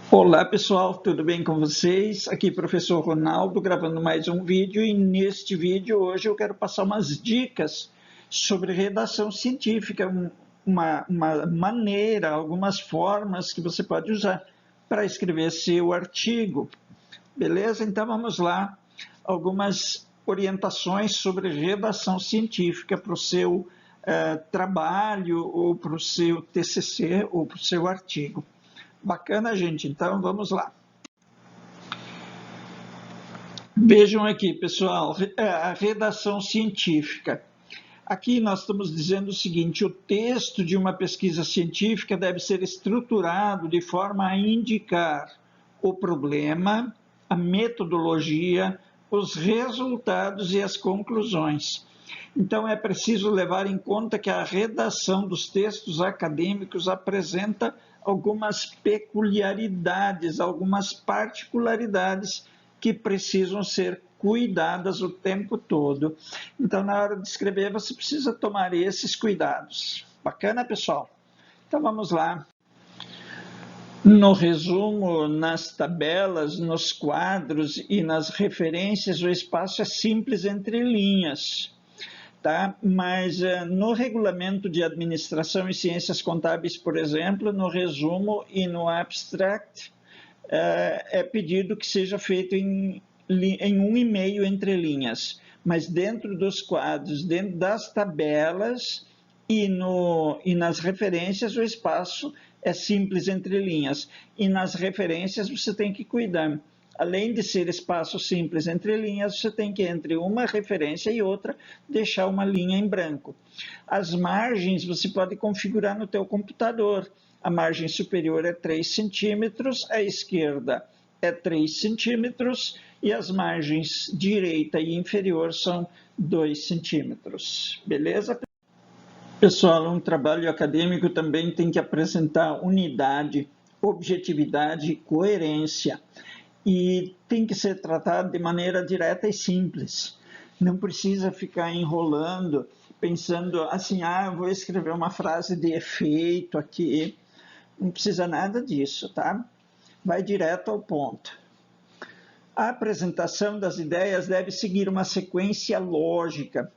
Olá pessoal, tudo bem com vocês? Aqui professor Ronaldo gravando mais um vídeo e neste vídeo hoje eu quero passar umas dicas sobre redação científica, uma maneira, algumas formas que você pode usar para escrever seu artigo, beleza? Então vamos lá, algumas orientações sobre redação científica para o seu trabalho ou para o seu TCC ou para o seu artigo. Bacana, gente? Então, vamos lá. Vejam aqui, pessoal, a redação científica. Aqui nós estamos dizendo o seguinte: o texto de uma pesquisa científica deve ser estruturado de forma a indicar o problema, a metodologia, os resultados e as conclusões. Então, é preciso levar em conta que a redação dos textos acadêmicos apresenta algumas peculiaridades, algumas particularidades que precisam ser cuidadas o tempo todo. Então, na hora de escrever, você precisa tomar esses cuidados. Bacana, pessoal? Então, vamos lá. No resumo, nas tabelas, nos quadros e nas referências, o espaço é simples entre linhas. Tá? Mas no regulamento de administração e ciências contábeis, por exemplo, no resumo e no abstract, é pedido que seja feito em 1,5 entre linhas, mas dentro dos quadros, dentro das tabelas e nas referências, o espaço é simples entre linhas, e nas referências você tem que cuidar. Além de ser espaço simples entre linhas, você tem que, entre uma referência e outra, deixar uma linha em branco. As margens você pode configurar no teu computador. A margem superior é 3 centímetros, a esquerda é 3 centímetros e as margens direita e inferior são 2 centímetros. Beleza? Pessoal, um trabalho acadêmico também tem que apresentar unidade, objetividade e coerência. E tem que ser tratado de maneira direta e simples. Não precisa ficar enrolando, pensando assim, eu vou escrever uma frase de efeito aqui. Não precisa nada disso, tá? Vai direto ao ponto. A apresentação das ideias deve seguir uma sequência lógica.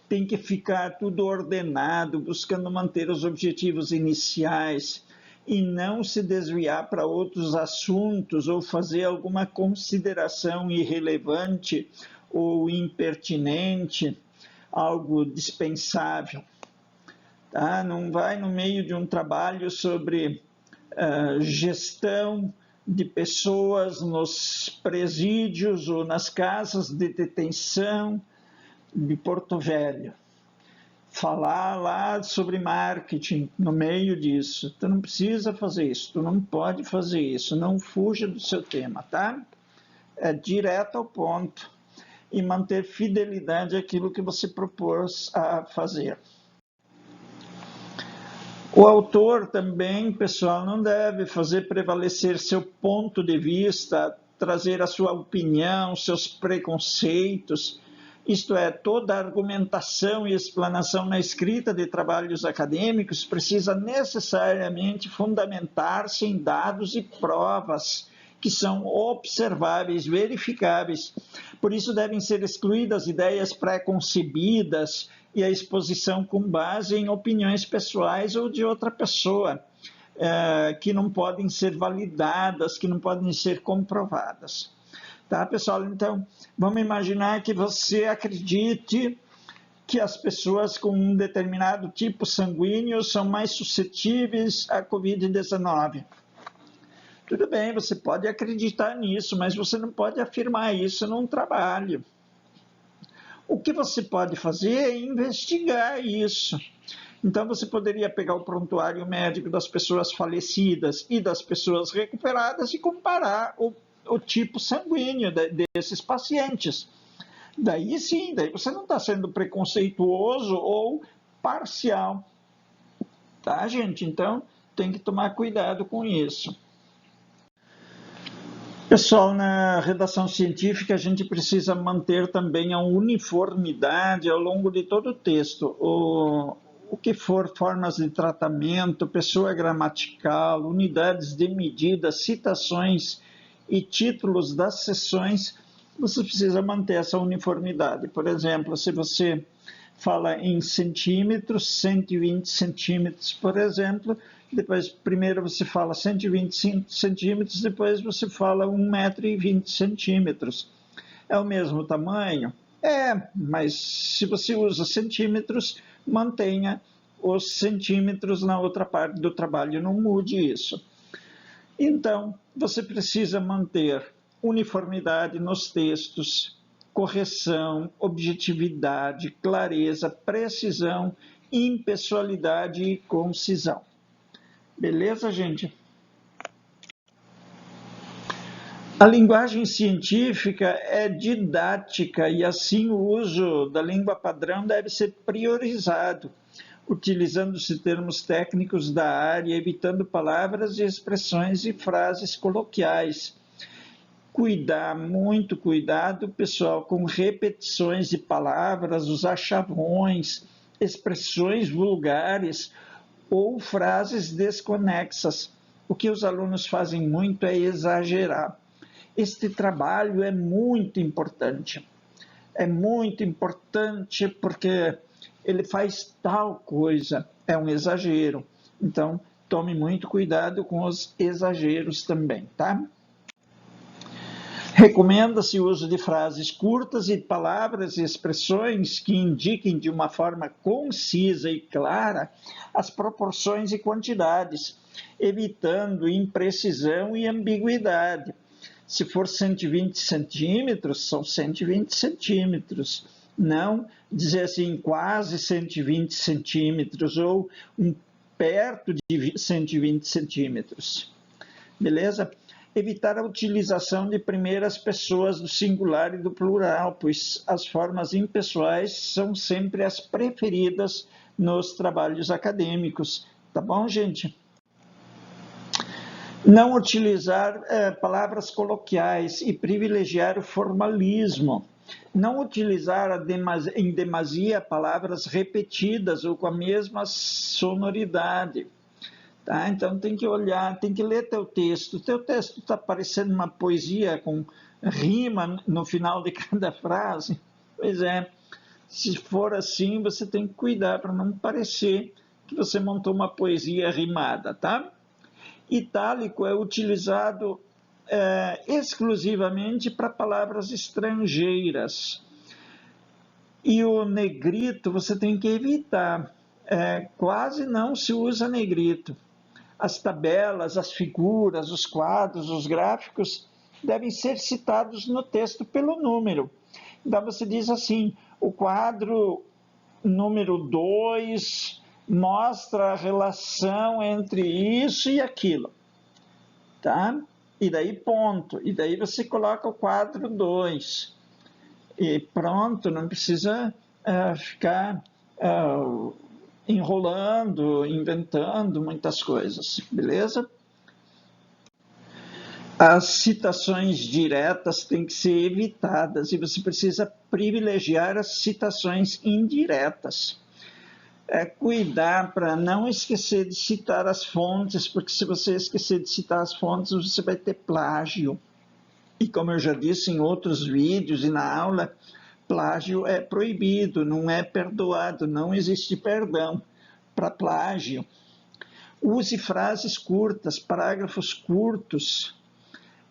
Tem que ficar tudo ordenado, buscando manter os objetivos iniciais e não se desviar para outros assuntos ou fazer alguma consideração irrelevante ou impertinente, algo dispensável. Tá? Não vai no meio de um trabalho sobre gestão de pessoas nos presídios ou nas casas de detenção de Porto Velho. Falar lá sobre marketing no meio disso. Tu não precisa fazer isso, tu não pode fazer isso, não fuja do seu tema, tá? É direto ao ponto e manter fidelidade àquilo que você propôs a fazer. O autor também, pessoal, não deve fazer prevalecer seu ponto de vista, trazer a sua opinião, seus preconceitos. Isto é, toda argumentação e explanação na escrita de trabalhos acadêmicos precisa necessariamente fundamentar-se em dados e provas que são observáveis, verificáveis. Por isso devem ser excluídas ideias pré-concebidas e a exposição com base em opiniões pessoais ou de outra pessoa, que não podem ser validadas, que não podem ser comprovadas. Tá, pessoal? Então, vamos imaginar que você acredite que as pessoas com um determinado tipo sanguíneo são mais suscetíveis à Covid-19. Tudo bem, você pode acreditar nisso, mas você não pode afirmar isso num trabalho. O que você pode fazer é investigar isso. Então, você poderia pegar o prontuário médico das pessoas falecidas e das pessoas recuperadas e comparar o tipo sanguíneo desses pacientes. Daí sim, daí você não está sendo preconceituoso ou parcial. Tá, gente? Então, tem que tomar cuidado com isso. Pessoal, na redação científica a gente precisa manter também a uniformidade ao longo de todo o texto. o que for formas de tratamento, pessoa gramatical, unidades de medida, citações e títulos das sessões, você precisa manter essa uniformidade. Por exemplo, se você fala em centímetros, 120 centímetros, por exemplo, depois primeiro você fala 125 centímetros, depois você fala 1,20 m. É o mesmo tamanho? É, mas se você usa centímetros, mantenha os centímetros na outra parte do trabalho, não mude isso. Então, você precisa manter uniformidade nos textos, correção, objetividade, clareza, precisão, impessoalidade e concisão. Beleza, gente? A linguagem científica é didática e, assim, o uso da língua padrão deve ser priorizado, utilizando-se termos técnicos da área, evitando palavras e expressões e frases coloquiais. Muito cuidado, pessoal, com repetições de palavras, usar chavões, expressões vulgares ou frases desconexas. O que os alunos fazem muito é exagerar. Este trabalho é muito importante. É muito importante porque ele faz tal coisa. É um exagero. Então, tome muito cuidado com os exageros também, tá? Recomenda-se o uso de frases curtas e palavras e expressões que indiquem de uma forma concisa e clara as proporções e quantidades, evitando imprecisão e ambiguidade. Se for 120 centímetros, são 120 centímetros. Não dizer assim, quase 120 centímetros ou perto de 120 centímetros. Beleza? Evitar a utilização de primeiras pessoas do singular e do plural, pois as formas impessoais são sempre as preferidas nos trabalhos acadêmicos. Tá bom, gente? Não utilizar palavras coloquiais e privilegiar o formalismo. Não utilizar em demasia palavras repetidas ou com a mesma sonoridade. Tá? Então tem que olhar, tem que ler teu texto. Teu texto está parecendo uma poesia com rima no final de cada frase. Pois é, se for assim, você tem que cuidar para não parecer que você montou uma poesia rimada, tá? Itálico é utilizado exclusivamente para palavras estrangeiras. E o negrito você tem que evitar. Quase não se usa negrito. As tabelas, as figuras, os quadros, os gráficos devem ser citados no texto pelo número. Então você diz assim, o quadro número 2 mostra a relação entre isso e aquilo, tá? E daí ponto, e daí você coloca o quadro 2 e pronto, não precisa ficar enrolando, inventando muitas coisas, beleza? As citações diretas têm que ser evitadas e você precisa privilegiar as citações indiretas. Cuidar para não esquecer de citar as fontes, porque se você esquecer de citar as fontes, você vai ter plágio. E como eu já disse em outros vídeos e na aula, plágio é proibido, não é perdoado, não existe perdão para plágio. Use frases curtas, parágrafos curtos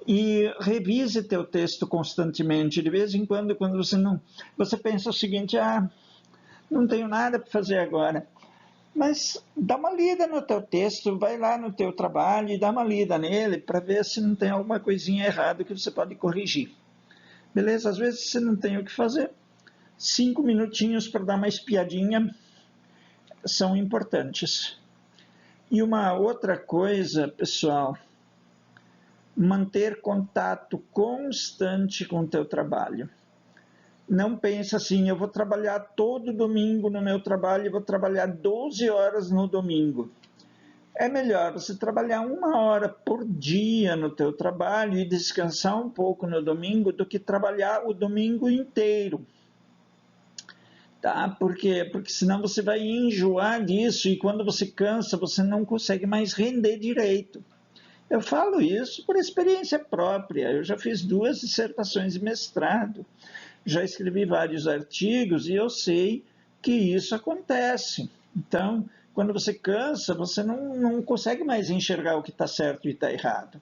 e revise teu texto constantemente. De vez em quando você pensa o seguinte, não tenho nada para fazer agora. Mas dá uma lida no teu texto, vai lá no teu trabalho e dá uma lida nele para ver se não tem alguma coisinha errada que você pode corrigir. Beleza? Às vezes você não tem o que fazer. 5 minutinhos para dar uma espiadinha são importantes. E uma outra coisa, pessoal, manter contato constante com o teu trabalho. Não pense assim, eu vou trabalhar todo domingo no meu trabalho, eu vou trabalhar 12 horas no domingo. É melhor você trabalhar 1 hora por dia no teu trabalho e descansar um pouco no domingo do que trabalhar o domingo inteiro. tá? Porque senão você vai enjoar disso e quando você cansa, você não consegue mais render direito. Eu falo isso por experiência própria. Eu já fiz 2 dissertações de mestrado, já escrevi vários artigos e eu sei que isso acontece. Então, quando você cansa, você não consegue mais enxergar o que está certo e está errado.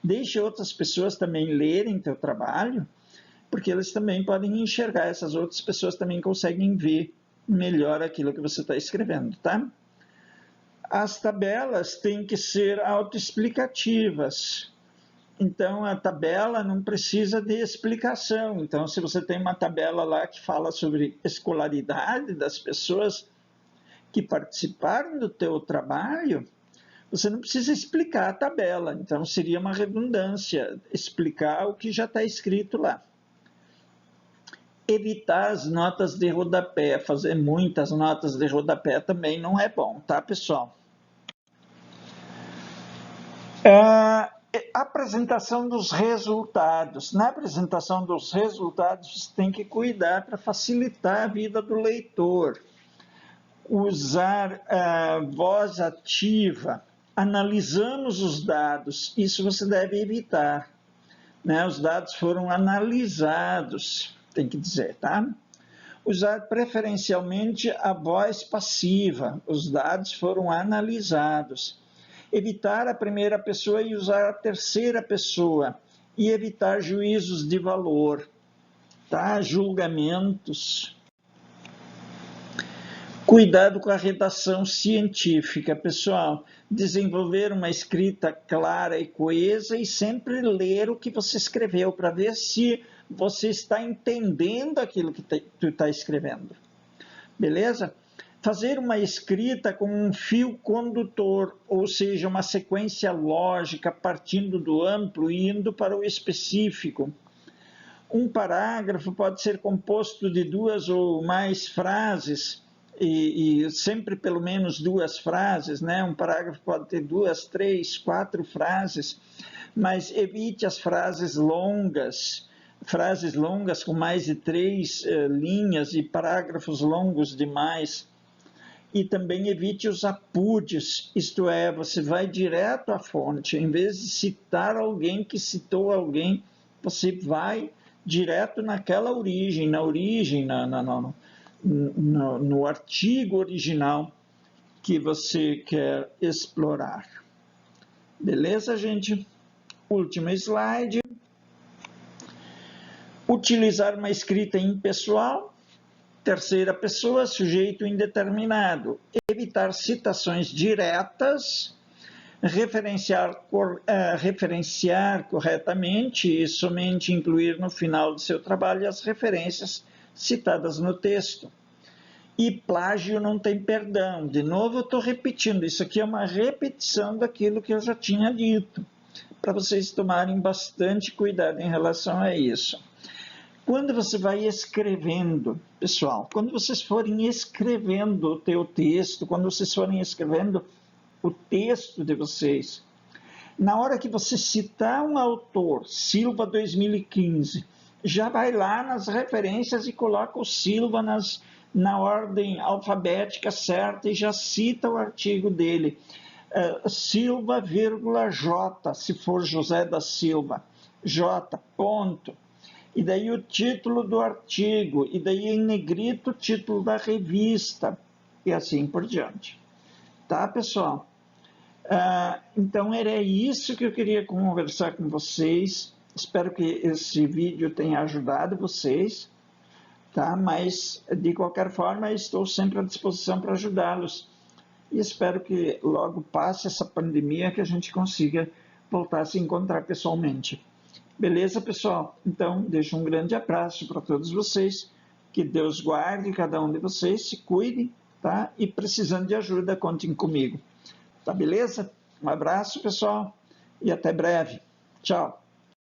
Deixe outras pessoas também lerem teu trabalho, porque eles também podem enxergar, essas outras pessoas também conseguem ver melhor aquilo que você está escrevendo, tá? As tabelas têm que ser autoexplicativas. Então, a tabela não precisa de explicação. Então, se você tem uma tabela lá que fala sobre escolaridade das pessoas que participaram do teu trabalho, você não precisa explicar a tabela. Então, seria uma redundância explicar o que já está escrito lá. Evitar as notas de rodapé, fazer muitas notas de rodapé também não é bom, tá, pessoal? Apresentação dos resultados. Na apresentação dos resultados, você tem que cuidar para facilitar a vida do leitor. Usar a voz ativa. Analisamos os dados. Isso você deve evitar, né? Os dados foram analisados, tem que dizer, tá? Usar preferencialmente a voz passiva. Os dados foram analisados. Evitar a primeira pessoa e usar a terceira pessoa. E evitar juízos de valor, tá? Julgamentos. Cuidado com a redação científica, pessoal. Desenvolver uma escrita clara e coesa e sempre ler o que você escreveu para ver se você está entendendo aquilo que tu está escrevendo. Beleza? Fazer uma escrita com um fio condutor, ou seja, uma sequência lógica partindo do amplo e indo para o específico. Um parágrafo pode ser composto de 2 ou mais frases, e sempre pelo menos 2 frases, né? Um parágrafo pode ter 2, 3, 4 frases, mas evite as frases longas com mais de 3 linhas e parágrafos longos demais. E também evite os apúdios, isto é, você vai direto à fonte, em vez de citar alguém que citou alguém, você vai direto naquela origem, no artigo original que você quer explorar. Beleza, gente? Último slide. Utilizar uma escrita impessoal. Terceira pessoa, sujeito indeterminado. Evitar citações diretas. Referenciar corretamente e somente incluir no final do seu trabalho as referências citadas no texto. E plágio não tem perdão. De novo, eu estou repetindo. Isso aqui é uma repetição daquilo que eu já tinha dito, para vocês tomarem bastante cuidado em relação a isso. Quando você vai escrevendo, pessoal, quando vocês forem escrevendo o teu texto, quando vocês forem escrevendo o texto de vocês, na hora que você citar um autor, Silva 2015, já vai lá nas referências e coloca o Silva na ordem alfabética certa e já cita o artigo dele. Silva, J, se for José da Silva, J, ponto. E daí o título do artigo, e daí em negrito o título da revista, e assim por diante. Tá, pessoal? Então era isso que eu queria conversar com vocês. Espero que esse vídeo tenha ajudado vocês, tá? Mas, de qualquer forma, estou sempre à disposição para ajudá-los. E espero que logo passe essa pandemia, que a gente consiga voltar a se encontrar pessoalmente. Beleza, pessoal? Então, deixo um grande abraço para todos vocês. Que Deus guarde cada um de vocês, se cuidem, tá? E precisando de ajuda, contem comigo. Tá beleza? Um abraço, pessoal, e até breve. Tchau.